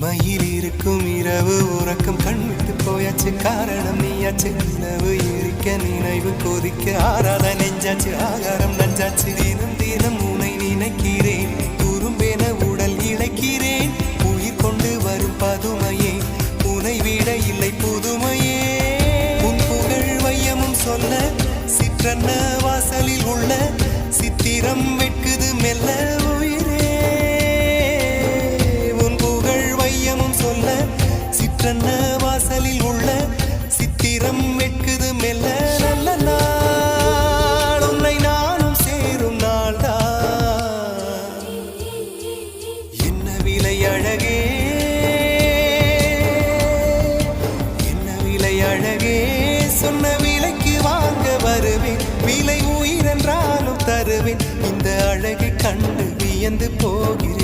தனிமையில் இருக்கும் இரவு உறக்கம் கண்விட்டு போயாச்சு காரணம் நீயாச்சு நிலவு எரிக்க நினைவு கொதிக்க ஆறாத நெஞ்சாச்சு ஆகாரம் நஞ்சாச்சு தினம் தினம் உனை நினைக்கிறேன் குறும்பென உடல் இழைக்கிறேன் உயிர் கொண்டு வரும் பதுமையே உனை விட இல்லை புதுமையே உன் புகழ் வையமும் சொல்ல சிற்றன்ன வாசலில் உள்ள சித்திரம் வெட்குது மெல்ல வாசலில் உள்ள சித்திரம் வெட்குது மெல்ல நல்ல நாள் உன்னை நானும் சேரும் நாள்தான் என்ன விலை அழகே என்ன விலை அழகே சொன்ன விலைக்கு வாங்க வருவேன் விலை உயிரென்றாலும் தருவேன் இந்த அழகை கண்டு வியந்து போகிறேன்